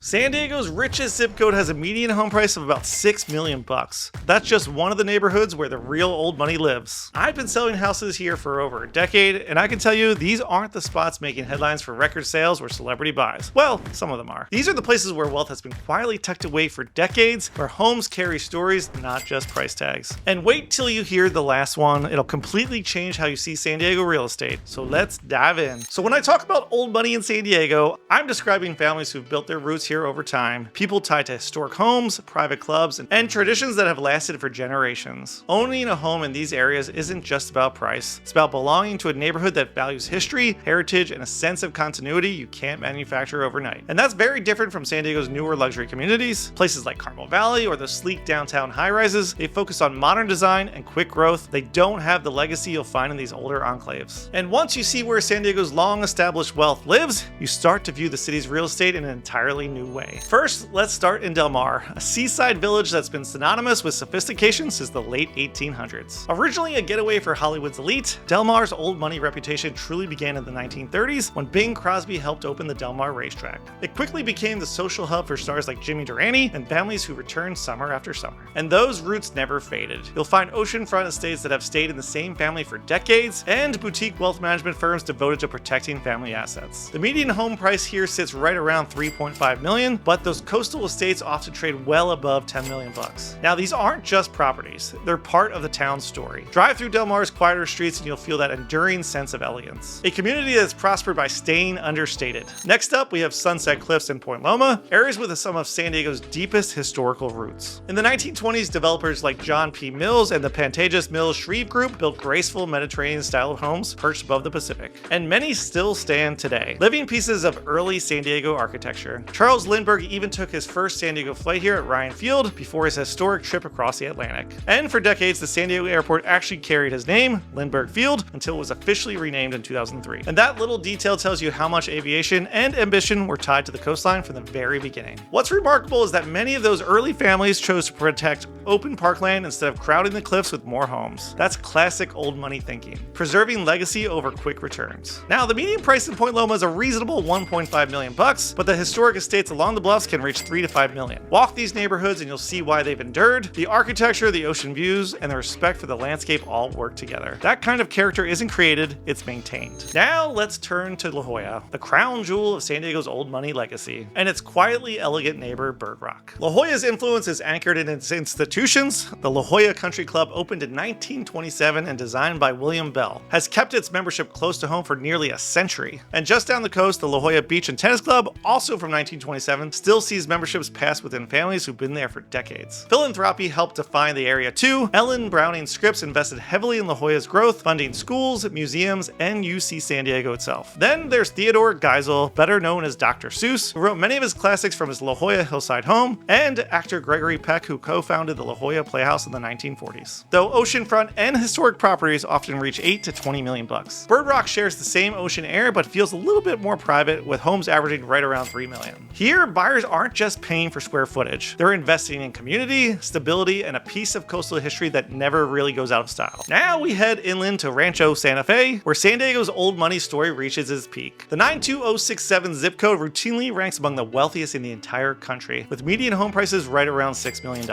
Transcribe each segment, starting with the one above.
San Diego's richest zip code has a median home price of about $6 million bucks. That's just one of the neighborhoods where the real old money lives. I've been selling houses here for over a decade, and I can tell you these aren't the spots making headlines for record sales or celebrity buys. Well, some of them are. These are the places where wealth has been quietly tucked away for decades, where homes carry stories, not just price tags. And wait till you hear the last one. It'll completely change how you see San Diego real estate. So let's dive in. So when I talk about old money in San Diego, I'm describing families who've built their roots here over time, people tied to historic homes, private clubs, and traditions that have lasted for generations. Owning a home in these areas isn't just about price. It's about belonging to a neighborhood that values history, heritage, and a sense of continuity you can't manufacture overnight. And that's very different from San Diego's newer luxury communities. Places like Carmel Valley or the sleek downtown high-rises, they focus on modern design and quick growth. They don't have the legacy you'll find in these older enclaves. And once you see where San Diego's long-established wealth lives, you start to view the city's real estate in an entirely new way. First, let's start in Del Mar, a seaside village that's been synonymous with sophistication since the late 1800s. Originally a getaway for Hollywood's elite, Del Mar's old money reputation truly began in the 1930s when Bing Crosby helped open the Del Mar racetrack. It quickly became the social hub for stars like Jimmy Durante and families who returned summer after summer. And those roots never faded. You'll find oceanfront estates that have stayed in the same family for decades, and boutique wealth management firms devoted to protecting family assets. The median home price here sits right around $3.5 million, but those coastal estates often trade well above $10 million bucks. Now, these aren't just properties, they're part of the town's story. Drive through Del Mar's quieter streets and you'll feel that enduring sense of elegance. A community that's prospered by staying understated. Next up, we have Sunset Cliffs and Point Loma, areas with some of San Diego's deepest historical roots. In the 1920s, developers like John P. Mills and the Pantages Mills Shreve Group built graceful Mediterranean-style homes perched above the Pacific. And many still stand today, living pieces of early San Diego architecture. Charles Lindbergh even took his first San Diego flight here at Ryan Field before his historic trip across the Atlantic. And for decades, the San Diego airport actually carried his name, Lindbergh Field, until it was officially renamed in 2003. And that little detail tells you how much aviation and ambition were tied to the coastline from the very beginning. What's remarkable is that many of those early families chose to protect open parkland instead of crowding the cliffs with more homes. That's classic old money thinking, preserving legacy over quick returns. Now, the median price in Point Loma is a reasonable $1.5 million bucks, but the historic estates along the bluffs can reach $3 to $5 million. Walk these neighborhoods and you'll see why they've endured. The architecture, the ocean views, and the respect for the landscape all work together. That kind of character isn't created, it's maintained. Now let's turn to La Jolla, the crown jewel of San Diego's old money legacy, and its quietly elegant neighbor, Bird Rock. La Jolla's influence is anchored in its institutions. The La Jolla Country Club, opened in 1927 and designed by William Bell, has kept its membership close to home for nearly a century. And just down the coast, the La Jolla Beach and Tennis Club, also from 1927, still sees memberships pass within families who've been there for decades. Philanthropy helped define the area too. Ellen Browning Scripps invested heavily in La Jolla's growth, funding schools, museums, and UC San Diego itself. Then there's Theodore Geisel, better known as Dr. Seuss, who wrote many of his classics from his La Jolla hillside home, and actor Gregory Peck, who co-founded the La Jolla Playhouse in the 1940s. Though oceanfront and historic properties often reach $8 to $20 million bucks. Bird Rock shares the same ocean air, but feels a little bit more private, with homes averaging right around $3 million. Here, buyers aren't just paying for square footage. They're investing in community, stability, and a piece of coastal history that never really goes out of style. Now we head inland to Rancho Santa Fe, where San Diego's old money story reaches its peak. The 92067 zip code routinely ranks among the wealthiest in the entire country, with median home prices right around $6 million.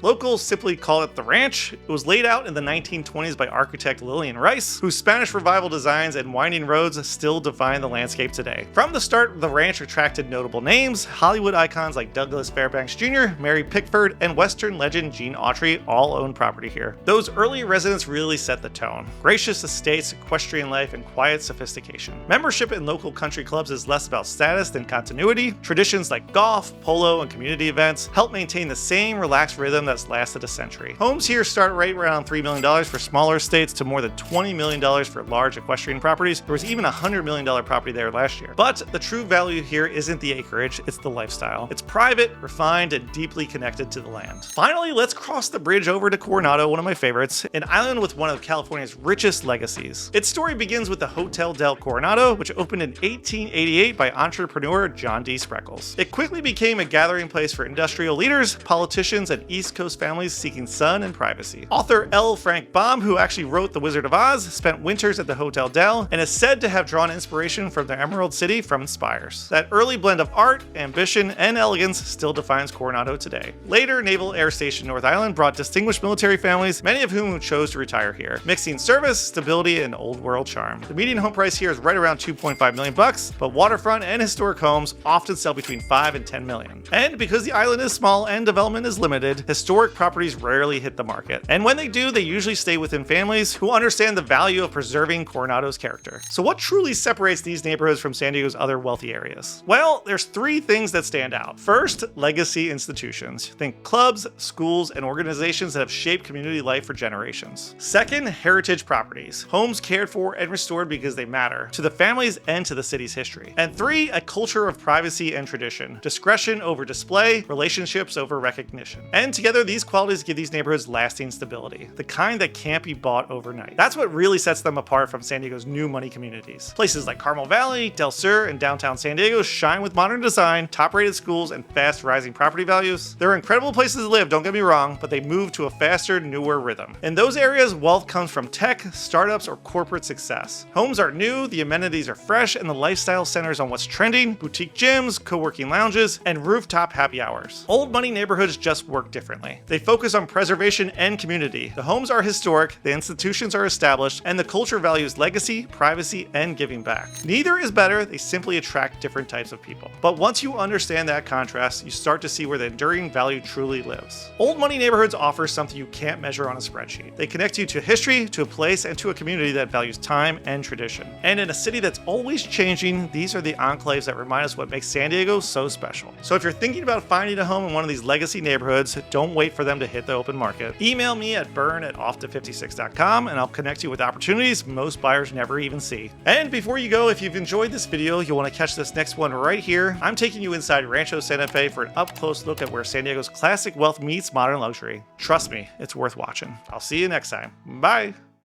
Locals simply call it the Ranch. It was laid out in the 1920s by architect Lillian Rice, whose Spanish Revival designs and winding roads still define the landscape today. From the start, the ranch attracted notable names. Hollywood icons like Douglas Fairbanks Jr., Mary Pickford, and Western legend Gene Autry all own property here. Those early residents really set the tone. Gracious estates, equestrian life, and quiet sophistication. Membership in local country clubs is less about status than continuity. Traditions like golf, polo, and community events help maintain the same relaxed rhythm that's lasted a century. Homes here start right around $3 million for smaller estates to more than $20 million for large equestrian properties. There was even a $100 million property there last year. But the true value here isn't the acreage, it's the lifestyle. It's private, refined, and deeply connected to the land. Finally, let's cross the bridge over to Coronado, one of my favorites, an island with one of California's richest legacies. Its story begins with the Hotel del Coronado, which opened in 1888 by entrepreneur John D. Spreckles. It quickly became a gathering place for industrial leaders, politicians, and East Coast families seeking sun and privacy. Author L. Frank Baum, who actually wrote The Wizard of Oz, spent winters at the Hotel Del and is said to have drawn inspiration from the Emerald City from Inspires. That early blend of art, ambition, and elegance still defines Coronado today. Later, Naval Air Station North Island brought distinguished military families, many of whom chose to retire here, mixing service, stability, and old world charm. The median home price here is right around 2.5 million bucks, but waterfront and historic homes often sell between 5 and 10 million. And because the island is small and development is limited, historic properties rarely hit the market. And when they do, they usually stay within families who understand the value of preserving Coronado's character. So what truly separates these neighborhoods from San Diego's other wealthy areas? Well, there's three things that stand out. First, legacy institutions. Think clubs, schools, and organizations that have shaped community life for generations. Second, heritage properties. Homes cared for and restored because they matter to the families and to the city's history. And three, a culture of privacy and tradition. Discretion over display, relationships over recognition. And together, these qualities give these neighborhoods lasting stability, the kind that can't be bought overnight. That's what really sets them apart from San Diego's new money communities. Places like Carmel Valley, Del Sur, and downtown San Diego shine with modern design, top-rated schools, and fast rising property values. They're incredible places to live, don't get me wrong, but they move to a faster, newer rhythm. In those areas, wealth comes from tech, startups, or corporate success. Homes are new, the amenities are fresh, and the lifestyle centers on what's trending: boutique gyms, co-working lounges, and rooftop happy hours. Old money neighborhoods just work differently. They focus on preservation and community. The homes are historic, the institutions are established, and the culture values legacy, privacy, and giving back. Neither is better, they simply attract different types of people. But once you understand that contrast, you start to see where the enduring value truly lives. Old money neighborhoods offer something you can't measure on a spreadsheet. They connect you to history, to a place, and to a community that values time and tradition. And in a city that's always changing, these are the enclaves that remind us what makes San Diego so special. So if you're thinking about finding a home in one of these legacy neighborhoods, don't wait for them to hit the open market. Email me at bern@off-to56.com and I'll connect you with opportunities most buyers never even see. And before you go, if you've enjoyed this video, you'll want to catch this next one right here. I'm taking you inside Rancho Santa Fe for an up-close look at where San Diego's classic wealth meets modern luxury. Trust me, it's worth watching. I'll see you next time. Bye!